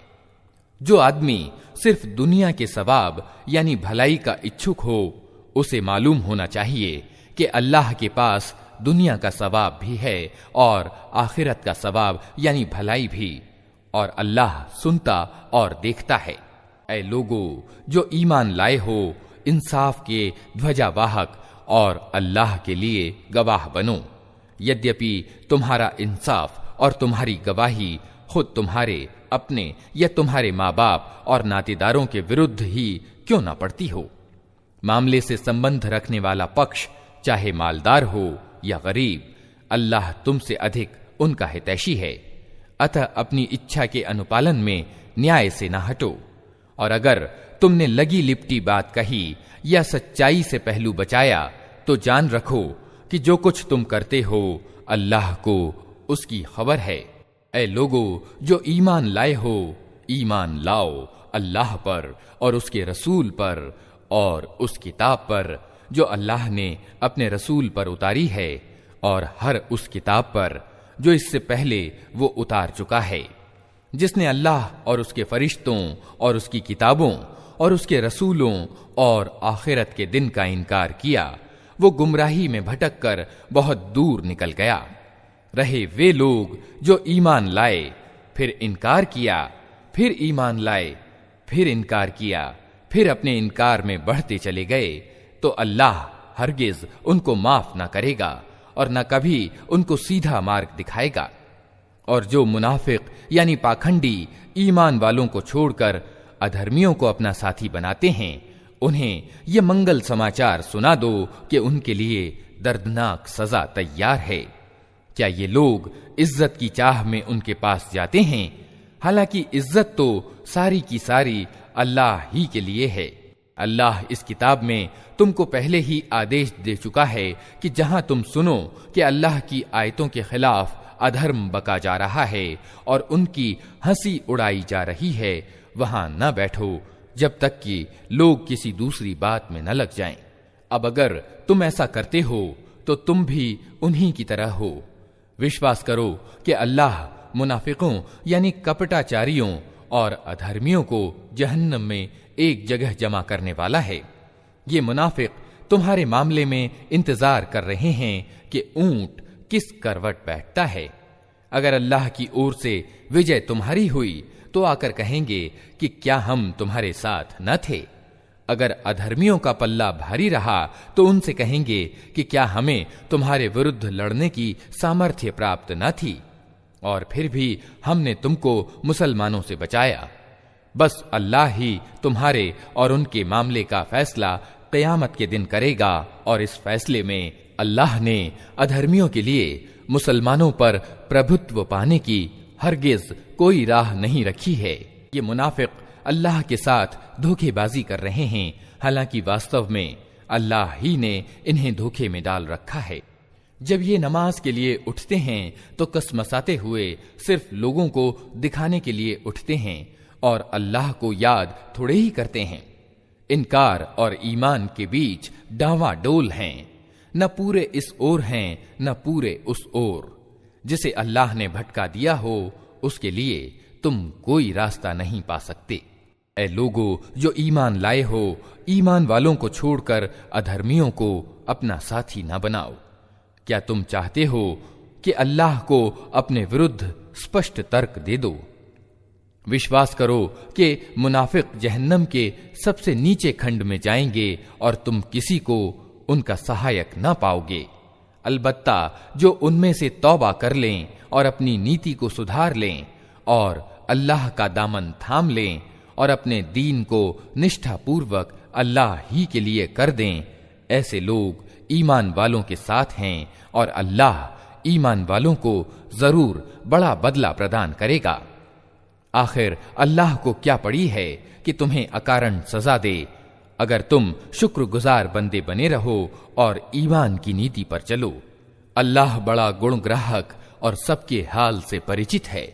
जो आदमी सिर्फ दुनिया के सवाब यानी भलाई का इच्छुक हो, उसे मालूम होना चाहिए कि अल्लाह के पास दुनिया का सवाब भी है और आखिरत का सवाब यानी भलाई भी, और अल्लाह सुनता और देखता है। ऐ लोगो जो ईमान लाए हो, इंसाफ के ध्वजावाहक और अल्लाह के लिए गवाह बनो। यद्यपि तुम्हारा इंसाफ और तुम्हारी गवाही खुद तुम्हारे अपने या तुम्हारे माँ बाप और नातेदारों के विरुद्ध ही क्यों ना पड़ती हो। मामले से संबंध रखने वाला पक्ष चाहे मालदार हो या गरीब, अल्लाह तुमसे अधिक उनका हितैषी है। अतः अपनी इच्छा के अनुपालन में न्याय से न हटो। और अगर तुमने लगी लिपटी बात कही या सच्चाई से पहलू बचाया तो जान रखो कि जो कुछ तुम करते हो अल्लाह को उसकी खबर है। ऐ लोगो जो ईमान लाए हो, ईमान लाओ अल्लाह पर और उसके रसूल पर और उस किताब पर जो अल्लाह ने अपने रसूल पर उतारी है और हर उस किताब पर जो इससे पहले वो उतार चुका है। जिसने अल्लाह और उसके फरिश्तों और उसकी किताबों और उसके रसूलों और आखिरत के दिन का इनकार किया, वो गुमराही में भटक कर बहुत दूर निकल गया। रहे वे लोग जो ईमान लाए, फिर इनकार किया, फिर ईमान लाए, फिर इनकार किया, फिर अपने इनकार में बढ़ते चले गए, तो अल्लाह हरगिज उनको माफ न करेगा और न कभी उनको सीधा मार्ग दिखाएगा। और जो मुनाफिक यानी पाखंडी ईमान वालों को छोड़कर अधर्मियों को अपना साथी बनाते हैं, उन्हें ये मंगल समाचार सुना दो कि उनके लिए दर्दनाक सजा तैयार है। क्या ये लोग इज्जत की चाह में उनके पास जाते हैं? हालांकि इज्जत तो सारी की सारी अल्लाह ही के लिए है। अल्लाह इस किताब में तुमको पहले ही आदेश दे चुका है कि जहां तुम सुनो कि अल्लाह की आयतों के खिलाफ अधर्म बका जा रहा है और उनकी हंसी उड़ाई जा रही है, वहां न बैठो जब तक कि लोग किसी दूसरी बात में न लग जाएं। अब अगर तुम ऐसा करते हो तो तुम भी उन्हीं की तरह हो। विश्वास करो कि अल्लाह मुनाफिकों यानी कपटाचारियों और अधर्मियों को जहन्नम में एक जगह जमा करने वाला है। ये मुनाफिक तुम्हारे मामले में इंतजार कर रहे हैं कि ऊंट किस करवट बैठता है। अगर अल्लाह की ओर से विजय तुम्हारी हुई तो आकर कहेंगे कि क्या हम तुम्हारे साथ न थे। अगर अधर्मियों का पल्ला भारी रहा तो उनसे कहेंगे कि क्या हमें तुम्हारे विरुद्ध लड़ने की सामर्थ्य प्राप्त न थी, और फिर भी हमने तुमको मुसलमानों से बचाया। बस अल्लाह ही तुम्हारे और उनके मामले का फैसला क़यामत के दिन करेगा, और इस फैसले में अल्लाह ने अधर्मियों के लिए मुसलमानों पर प्रभुत्व पाने की हरगिज कोई राह नहीं रखी है। ये मुनाफिक अल्लाह के साथ धोखेबाजी कर रहे हैं, हालांकि वास्तव में अल्लाह ही ने इन्हें धोखे में डाल रखा है। जब ये नमाज के लिए उठते हैं तो कसमसाते हुए सिर्फ लोगों को दिखाने के लिए उठते हैं और अल्लाह को याद थोड़े ही करते हैं। इनकार और ईमान के बीच डावाडोल हैं, न पूरे इस ओर हैं न पूरे उस ओर। जिसे अल्लाह ने भटका दिया हो उसके लिए तुम कोई रास्ता नहीं पा सकते। ऐ लोगो जो ईमान लाए हो, ईमान वालों को छोड़कर अधर्मियों को अपना साथी न बनाओ। क्या तुम चाहते हो कि अल्लाह को अपने विरुद्ध स्पष्ट तर्क दे दो? विश्वास करो कि मुनाफिक जहन्नम के सबसे नीचे खंड में जाएंगे और तुम किसी को उनका सहायक न पाओगे। अलबत्ता जो उनमें से तौबा कर लें और अपनी नीति को सुधार लें और अल्लाह का दामन थाम लें और अपने दीन को निष्ठापूर्वक अल्लाह ही के लिए कर दें, ऐसे लोग ईमान वालों के साथ हैं और अल्लाह ईमान वालों को जरूर बड़ा बदला प्रदान करेगा। आखिर अल्लाह को क्या पड़ी है कि तुम्हें अकारण सजा दे, अगर तुम शुक्रगुजार बंदे बने रहो और ईमान की नीति पर चलो। अल्लाह बड़ा गुणग्राहक और सबके हाल से परिचित है।